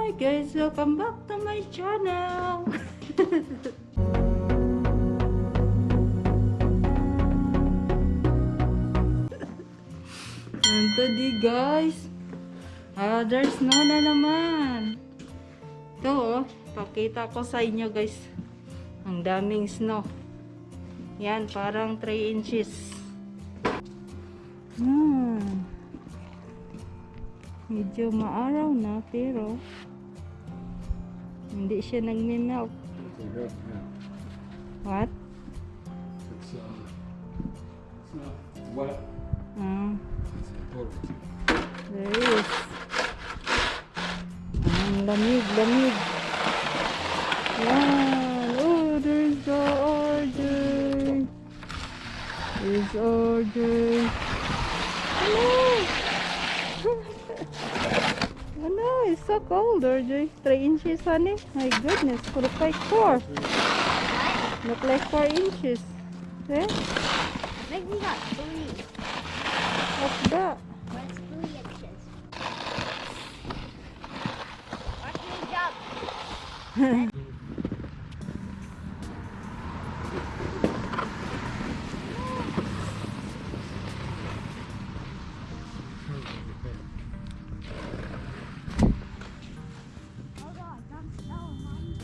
Hi guys, welcome back to my channel. And today guys, there's snow na naman. Ito oh, pakita ko sa inyo guys. Ang daming snow. Yan, parang 3 inches. Medyo maaraw na pero hindi siya nagme-melt. What? It's not wet. It's important. There is. Ang lamig. Yan. Oh, there's the order. There's order. Hello. Oh no, it's so cold, RJ. 3 inches, honey. My goodness, look like 4. Look like 4 inches. Eh? Like we got 3. What's that? What's 3 inches? Watch me jump. Hold on, don't snow, Mom.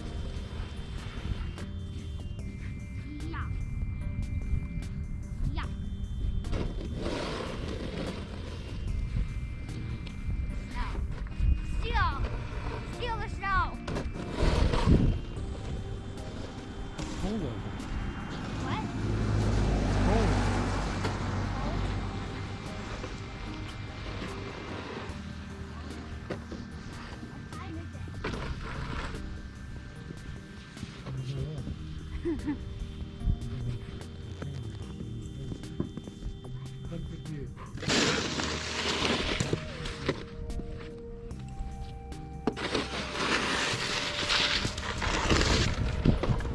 Yeah. Yeah. Snow. Steal the snow. Hold on. What? Hold. What time is it?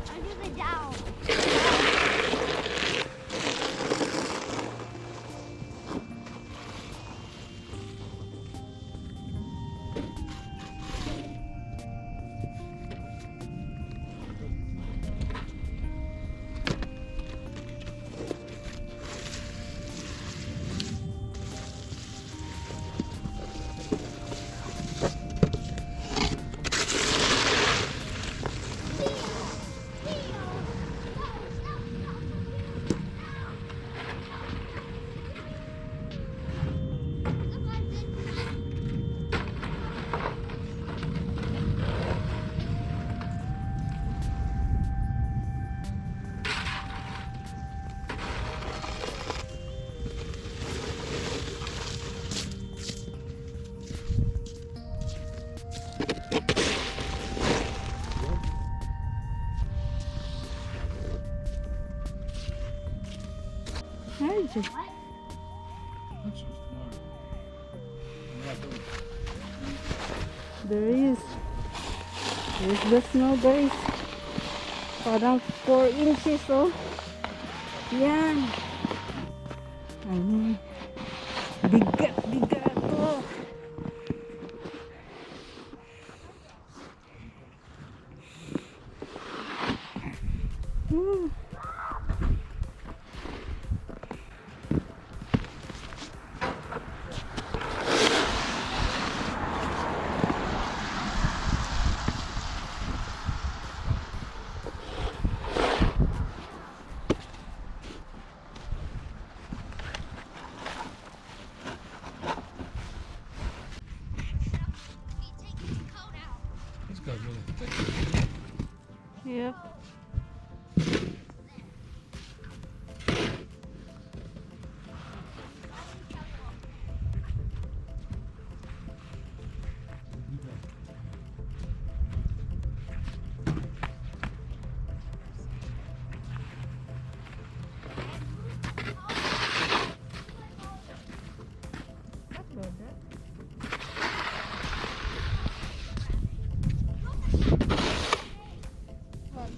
Under the down. RJ. What? That's just fine. I'm not doing it. There is. There's the snow guys. Parang 4 inches oh. Yan. Bigat oh. This guy's really thick. Yep. What?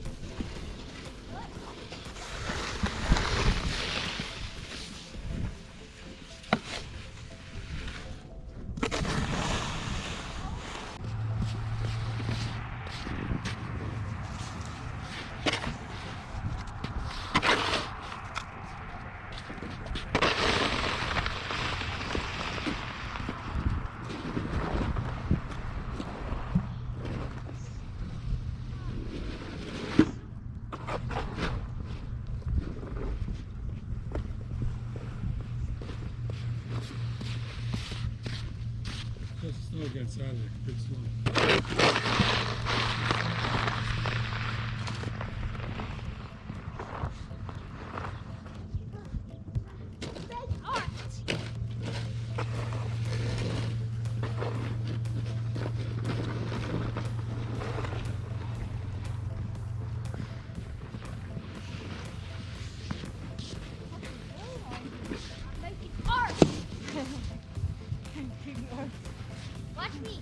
Saturday. Good snow. Big art. I'm making art. Watch me.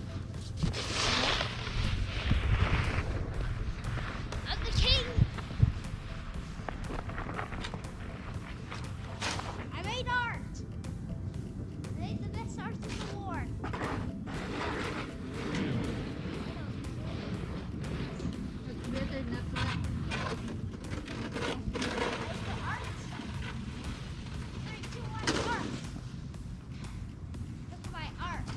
I'm the king. I made art. I made the best art in the world. It's better not to. I made the art. 3, 2, 1, art. Look at my art.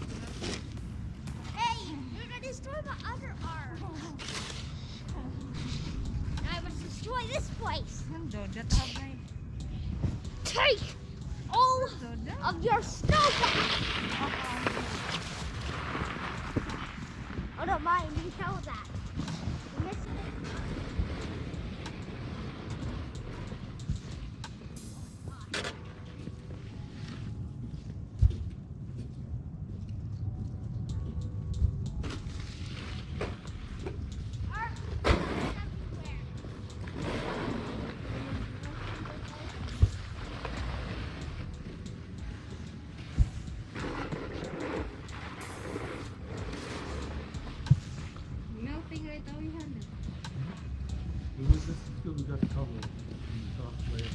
Hey, you're gonna destroy my other art. Now I must destroy this place. Take all of your snow back. Oh, don't mind. You show that. You missed it. Art is everywhere. Melting right away yan. This is good. We got the cover in the top layer.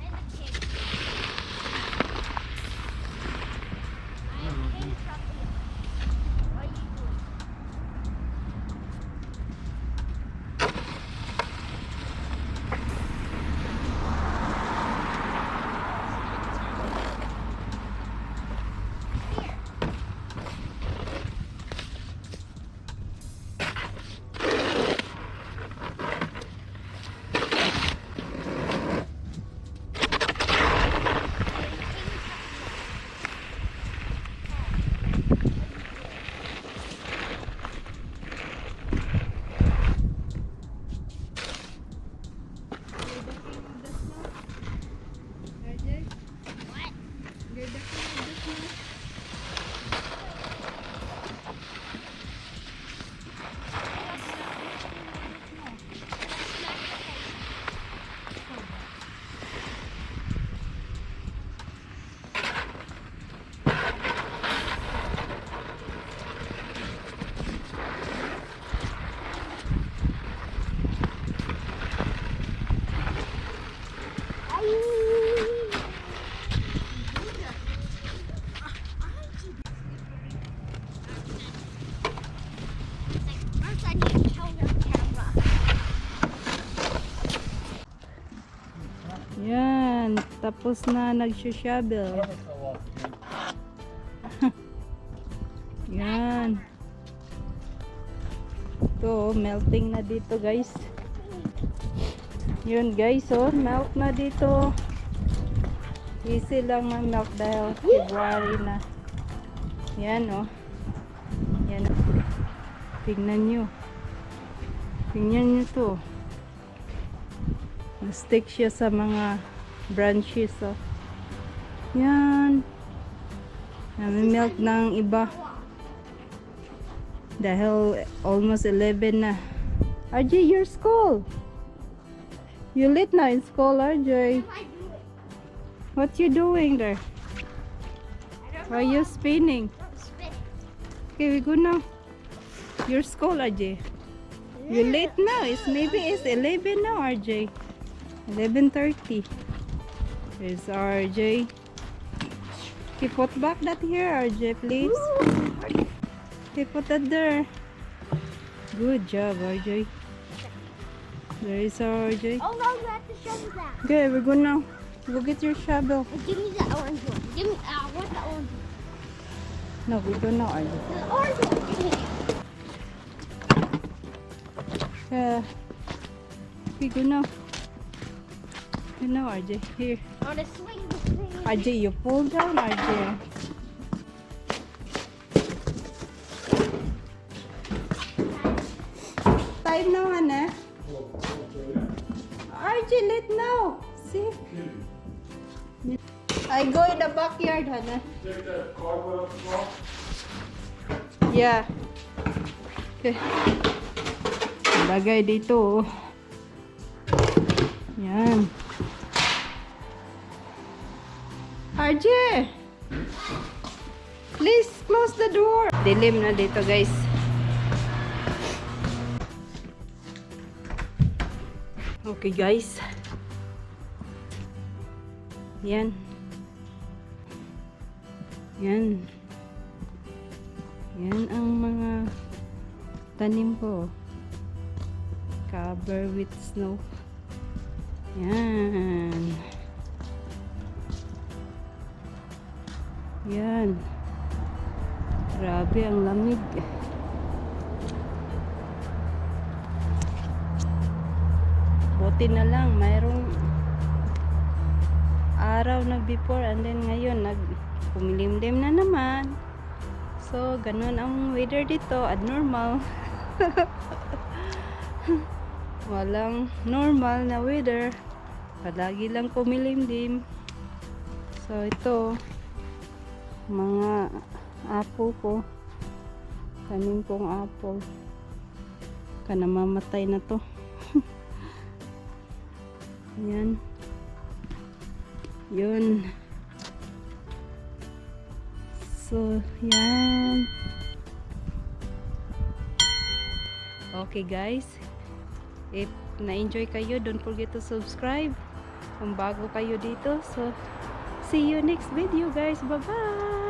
I'm the king. I'm king from here. What are you doing? Here. What? First, I need to tell your camera. Yan, tapos na nag-shovel. Cover fell off again. Yan. Ito, melting na dito guys. Yun guys, oh, melt na dito. Easy lang mag-melt dahil February na. Yan, oh. Yan. Tingnan nyo. Tingnan nyo to. Stick siya sa mga branches, oh. Yan. Nami-melt ng iba. Dahil almost 11 na. RJ, your school. You late now in school, RJ. What you doing there? Why you spinning? Okay, we go now. Your school, RJ. You late now. Maybe it's 11 now, RJ. 11:30. There's RJ. Okay, put back that here, RJ, please. Okay, put that there. Good job, RJ. There is RJ. Oh no, you have to show me that. Okay, we're going now. Go get your shovel. Give me the orange one. Give me, I want the orange one. No, we don't know, RJ. The orange one. Yeah. We go now. No, RJ. Here. I want to swing this thing. RJ, you pull down, RJ. Time now, Hannah. RJ, let now. See? I go in the backyard, Hannah. Take that cardboard up front. Yeah. Okay. Lagay dito. Yan. RJ! Please close the door. Dilim na dito, guys. Okay, guys. Yan. Yan. Yan ang mga tanim ko. Cover with snow. Yan. Yan. Grabe ang lamig. Buti na lang mayroong araw na before and then ngayon pumilimlim na naman. So, ganun ang weather dito, abnormal. Walang normal na weather. Palagi lang pumilimlim. So, ito mga apple ko. Tanim kong apple. Namamatay na to. Yan. Yun. So, yan. Okay, guys. If na-enjoy kayo, don't forget to subscribe. Kung bago kayo dito. So, see you next video, guys. Bye-bye!